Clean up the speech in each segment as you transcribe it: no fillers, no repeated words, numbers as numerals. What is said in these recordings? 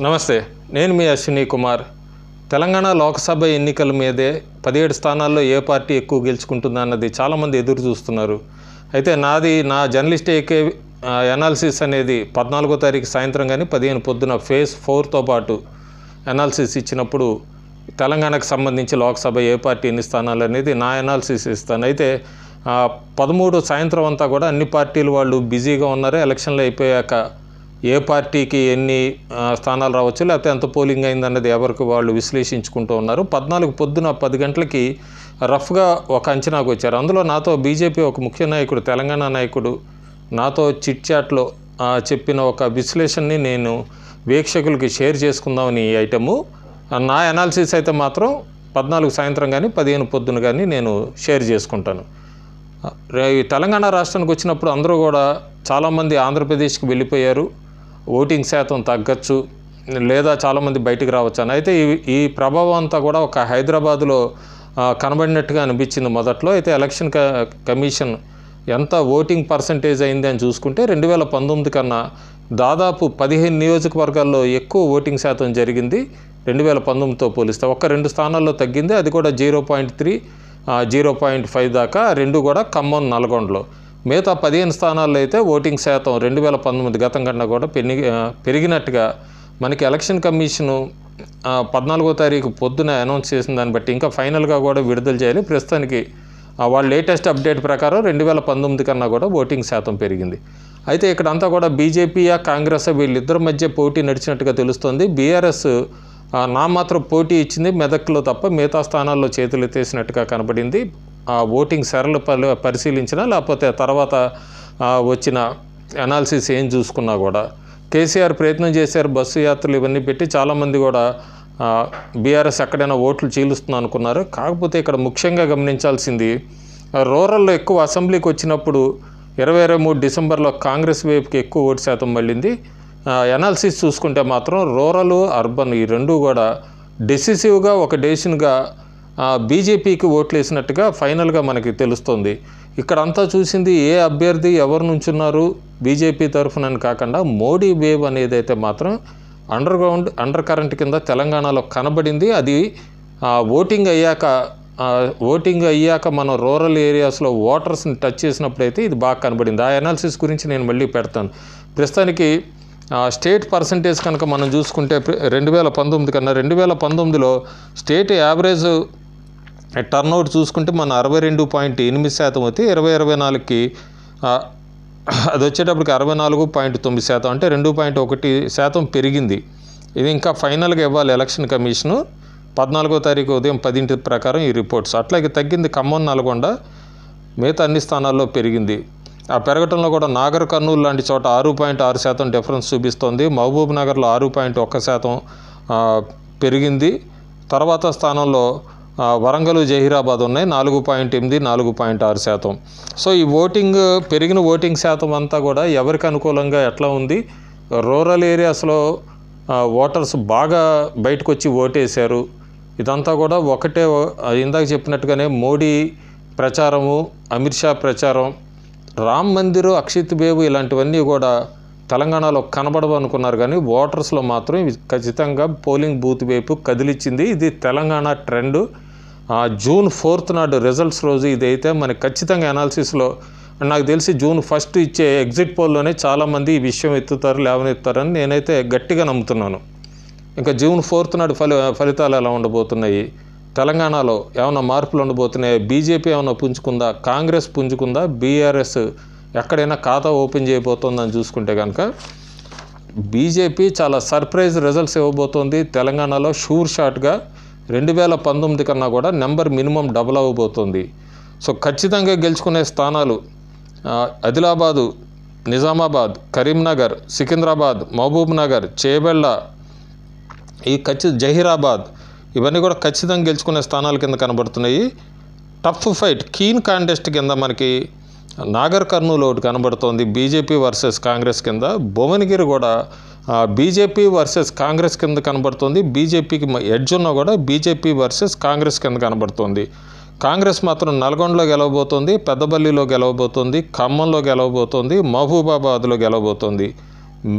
నమస్తే, నేను మీ అశ్విని కుమార్. తెలంగాణ లోక్సభ ఎన్నికల మీదే 17 స్థానాల్లో ఏ పార్టీ ఎక్కువ గెలుచుకుంటుందన్నది చాలామంది ఎదురు చూస్తున్నారు. అయితే నా జర్నలిస్ట్ ఏకే అనాలిసిస్ అనేది 14వ తారీఖు సాయంత్రం కానీ 15 పొద్దున ఫేజ్ 4తో పాటు అనాలిసిస్ ఇచ్చినప్పుడు తెలంగాణకు సంబంధించి లోక్సభ ఏ పార్టీ ఎన్ని స్థానాలు అనేది నా అనాలిసిస్ ఇస్తాను. అయితే 13 సాయంత్రం అంతా కూడా అన్ని పార్టీలు వాళ్ళు బిజీగా ఉన్నారు. ఎలక్షన్లు అయిపోయాక ఏ పార్టీకి ఎన్ని స్థానాలు రావచ్చు, లేకపోతే ఎంత పోలింగ్ అయిందన్నది ఎవరికి వాళ్ళు విశ్లేషించుకుంటూ ఉన్నారు. 14 పొద్దున 10 గంటలకి రఫ్గా ఒక అంచనాకు వచ్చారు. అందులో నాతో బీజేపీ ఒక ముఖ్య నాయకుడు, తెలంగాణ నాయకుడు నాతో చిట్ చాట్లో చెప్పిన ఒక విశ్లేషణని నేను వీక్షకులకి షేర్ చేసుకుందామని ఈ ఐటము. నా అనాలిసిస్ అయితే మాత్రం 14 సాయంత్రం కానీ 15 పొద్దున కానీ నేను షేర్ చేసుకుంటాను. తెలంగాణ రాష్ట్రానికి వచ్చినప్పుడు అందరూ కూడా చాలామంది ఆంధ్రప్రదేశ్కి వెళ్ళిపోయారు, ఓటింగ్ శాతం తగ్గచ్చు లేదా చాలామంది బయటికి రావచ్చు అని. అయితే ఈ ప్రభావం అంతా కూడా ఒక హైదరాబాదులో కనబడినట్టుగా అనిపించింది మొదట్లో. అయితే ఎలక్షన్ కమిషన్ ఎంత ఓటింగ్ పర్సంటేజ్ అయింది అని చూసుకుంటే 2019 కన్నా దాదాపు 15 నియోజకవర్గాల్లో ఎక్కువ ఓటింగ్ శాతం జరిగింది 2019తో పోలిస్తే. 2 స్థానాల్లో తగ్గింది, అది కూడా 0.3 0.5 దాకా, రెండు కూడా ఖమ్మం నల్గొండలో. మిగతా 15 స్థానాల్లో అయితే ఓటింగ్ శాతం 2019 గతం కన్నా కూడా పెరిగినట్టుగా మనకి ఎలక్షన్ కమిషను 14వ తారీఖు పొద్దున అనౌన్స్ చేసిన దాన్ని బట్టి ఇంకా ఫైనల్గా కూడా విడుదల చేయాలి. ప్రస్తుతానికి వాళ్ళ లేటెస్ట్ అప్డేట్ ప్రకారం 2019 కన్నా కూడా ఓటింగ్ శాతం పెరిగింది. అయితే ఇక్కడంతా కూడా బీజేపీయా కాంగ్రెస్ వీళ్ళిద్దరి మధ్య పోటీ నడిచినట్టుగా తెలుస్తుంది. బీఆర్ఎస్ మాత్రం పోటీ ఇచ్చింది మెదక్లో తప్ప, మిగతా స్థానాల్లో చేతులు ఎత్తేసినట్టుగా కనబడింది. ఓటింగ్ సరళ పరిశీలించినా లేకపోతే తర్వాత వచ్చిన అనాలిసిస్ ఏం చూసుకున్నా కూడా కేసీఆర్ ప్రయత్నం చేశారు, బస్సు యాత్రలు ఇవన్నీ పెట్టి చాలామంది కూడా బీఆర్ఎస్ ఎక్కడైనా ఓట్లు చీలుస్తుంది అనుకున్నారు. కాకపోతే ఇక్కడ ముఖ్యంగా గమనించాల్సింది, రూరల్లో ఎక్కువ అసెంబ్లీకి వచ్చినప్పుడు 2023 డిసెంబర్లో కాంగ్రెస్ వైపుకి ఎక్కువ ఓటు శాతం మళ్ళింది. అనాలిసిస్ చూసుకుంటే మాత్రం రూరల్ అర్బన్ ఈ రెండు కూడా డెసిసివ్గా ఒక డెసిషన్గా బీజేపీకి ఓట్లు వేసినట్టుగా ఫైనల్గా మనకి తెలుస్తుంది. ఇక్కడంతా చూసింది ఏ అభ్యర్థి ఎవరు నుంచున్నారు బీజేపీ తరఫునని కాకుండా మోడీ వేవ్ అనేది అయితే మాత్రం అండర్ కరెంట్ కింద తెలంగాణలో కనబడింది. అది ఓటింగ్ అయ్యాక మనం రూరల్ ఏరియాస్లో ఓటర్స్ని టచ్ చేసినప్పుడైతే ఇది బాగా కనబడింది. ఆ అనాలిసిస్ గురించి నేను మళ్ళీ పెడతాను. ప్రస్తుతానికి స్టేట్ పర్సంటేజ్ కనుక మనం చూసుకుంటే 2019 కన్నా 2019లో స్టేట్ యావరేజ్ టర్న్అవుట్ చూసుకుంటే మన 62.8% అయితే 2024కి అది వచ్చేటప్పటికి 64.9%, అంటే 2.1% పెరిగింది. ఇది ఇంకా ఫైనల్గా ఇవ్వాలి ఎలక్షన్ కమిషను 14వ తారీఖు ఉదయం 10 ప్రకారం ఈ రిపోర్ట్స్. అట్లాగే తగ్గింది ఖమ్మం నల్గొండ, మిగతా అన్ని స్థానాల్లో పెరిగింది. ఆ పెరగటంలో కూడా నాగర్ కర్నూలు లాంటి చోట 6.6% డిఫరెన్స్ చూపిస్తోంది. మహబూబ్ నగర్లో 6.1% పెరిగింది. తర్వాత స్థానంలో వరంగల్ జహీరాబాద్ ఉన్నాయి 4.8 4.6%. సో ఈ పెరిగిన ఓటింగ్ శాతం అంతా కూడా ఎవరికి అనుకూలంగా ఎట్లా ఉంది, రూరల్ ఏరియాస్లో ఓటర్స్ బాగా బయటకు వచ్చి ఓటేశారు. ఇదంతా కూడా ఒకటే, ఇందాక చెప్పినట్టుగానే మోడీ ప్రచారము, అమిత్ షా ప్రచారం, రామ్ మందిర్, అక్షిత్ బేబు ఇలాంటివన్నీ కూడా తెలంగాణలో కనబడవు అనుకున్నారు, కానీ ఓటర్స్లో మాత్రం ఇవి ఖచ్చితంగా పోలింగ్ బూత్ వైపు కదిలిచ్చింది. ఇది తెలంగాణ ట్రెండ్. జూన్ 4th నాడు రిజల్ట్స్ రోజు ఇదైతే మనకి ఖచ్చితంగా అనాలిసిస్లో నాకు తెలిసి జూన్ 1 ఇచ్చే ఎగ్జిట్ పోల్లోనే చాలామంది ఈ విషయం లేవనెత్తారని నేనైతే గట్టిగా నమ్ముతున్నాను. ఇంకా జూన్ 4th నాడు ఫలితాలు ఎలా ఉండబోతున్నాయి, తెలంగాణలో ఏమైనా మార్పులు ఉండబోతున్నాయి, బీజేపీ ఏమైనా పుంజుకుందా, కాంగ్రెస్ పుంజుకుందా, బీఆర్ఎస్ ఎక్కడైనా ఖాతా ఓపెన్ చేయబోతోందని చూసుకుంటే కనుక బీజేపీ చాలా సర్ప్రైజ్ రిజల్ట్స్ ఇవ్వబోతోంది. తెలంగాణలో షూర్ షాట్గా 2019 కన్నా కూడా నెంబర్ మినిమం డబుల్ అవ్వబోతోంది. సో ఖచ్చితంగా గెలుచుకునే స్థానాలు ఆదిలాబాదు, నిజామాబాద్, కరీంనగర్, సికింద్రాబాద్, మహబూబ్ నగర్, చేవెళ్ళ, జహీరాబాద్ ఇవన్నీ కూడా ఖచ్చితంగా గెలుచుకునే స్థానాల కింద కనబడుతున్నాయి. టఫ్ ఫైట్, కీన్ కాంటెస్ట్ కింద మనకి నాగర్ కర్నూలు ఒకటి కనబడుతోంది బీజేపీ వర్సెస్ కాంగ్రెస్ కింద. భువనగిరి కూడా బీజేపీ వర్సెస్ కాంగ్రెస్ కింద కనబడుతుంది. బీజేపీకి ఎడ్జ్ ఉన్నా కూడా బీజేపీ వర్సెస్ కాంగ్రెస్ కింద కనబడుతుంది. కాంగ్రెస్ మాత్రం నల్గొండలో గెలవబోతోంది, పెద్దపల్లిలో గెలవబోతోంది, ఖమ్మంలో గెలవబోతోంది, మహబూబాబాద్లో గెలవబోతోంది.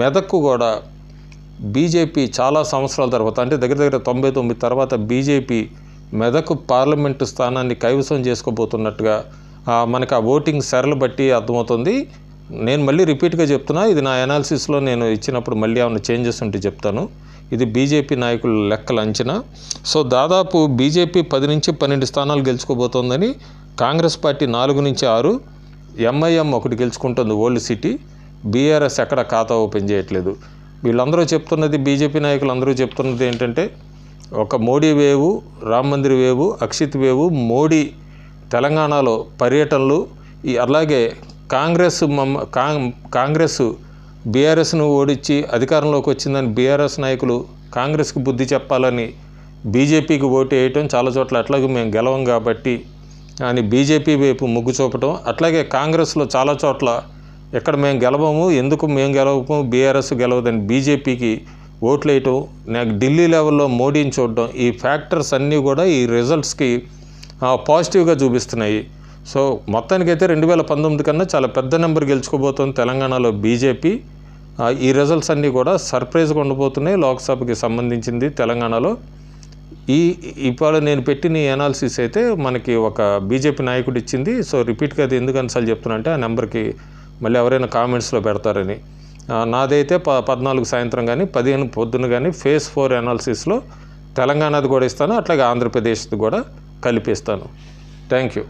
మెదక్కు కూడా బీజేపీ చాలా సంవత్సరాల తర్వాత, అంటే దగ్గర దగ్గర 99 తర్వాత బీజేపీ మెదక్ పార్లమెంటు స్థానాన్ని కైవసం చేసుకోబోతున్నట్టుగా మనకు ఆ ఓటింగ్ సరళ బట్టి అర్థమవుతుంది. నేను మళ్ళీ రిపీట్గా చెప్తున్నా, ఇది నా అనాలిసిస్లో నేను ఇచ్చినప్పుడు మళ్ళీ ఏమైనా చేంజెస్ ఉంటే చెప్తాను. ఇది బీజేపీ నాయకుల లెక్కల అంచనా. సో దాదాపు బీజేపీ 10 నుంచి 12 స్థానాలు గెలుచుకోబోతోందని, కాంగ్రెస్ పార్టీ 4 నుంచి 6, ఎంఐఎం 1 గెలుచుకుంటుంది ఓల్డ్ సిటీ, బీఆర్ఎస్ ఎక్కడ ఖాతా ఓపెన్ చేయట్లేదు. వీళ్ళందరూ చెప్తున్నది, బీజేపీ నాయకులు అందరూ చెప్తున్నది ఏంటంటే, ఒక Modi wave, Ram Mandir wave, Akshat wave, Modi తెలంగాణలో పర్యటనలు, అలాగే కాంగ్రెస్ బీఆర్ఎస్ను ఓడించి అధికారంలోకి వచ్చిందని బీఆర్ఎస్ నాయకులు కాంగ్రెస్కి బుద్ధి చెప్పాలని బీజేపీకి ఓటు వేయటం, చాలా చోట్ల అట్లాగే మేము గెలవం కాబట్టి అని బీజేపీ వైపు మొగ్గు చూపటం, అట్లాగే కాంగ్రెస్లో చాలా చోట్ల ఎక్కడ మేము గెలవము, ఎందుకు మేము గెలవము, బీఆర్ఎస్ గెలవదని బీజేపీకి ఓట్లు వేయటం, నాకు ఢిల్లీ లెవెల్లో మోడీని చూడటం, ఈ ఫ్యాక్టర్స్ అన్నీ కూడా ఈ రిజల్ట్స్కి పాజిటివ్గా చూపిస్తున్నాయి. సో మొత్తానికైతే 2019 కన్నా చాలా పెద్ద నెంబర్ గెలుచుకోబోతుంది తెలంగాణలో బీజేపీ. ఈ రిజల్ట్స్ అన్నీ కూడా సర్ప్రైజ్గా ఉండబోతున్నాయి లోక్సభకి సంబంధించింది తెలంగాణలో. ఇవాళ నేను పెట్టిన ఈ అనాలిసిస్ అయితే మనకి ఒక బీజేపీ నాయకుడు ఇచ్చింది. సో రిపీట్గా అది ఎందుకు అనిసార్లు చెప్తున్నా అంటే, ఆ నెంబర్కి మళ్ళీ ఎవరైనా కామెంట్స్లో పెడతారని. నాదైతే 14 సాయంత్రం కానీ 15 పొద్దున కానీ ఫేజ్ 4 అనాలిసిస్లో తెలంగాణది కూడా ఇస్తాను, అట్లాగే ఆంధ్రప్రదేశ్ది కూడా కలిపిస్తాను. Thank you.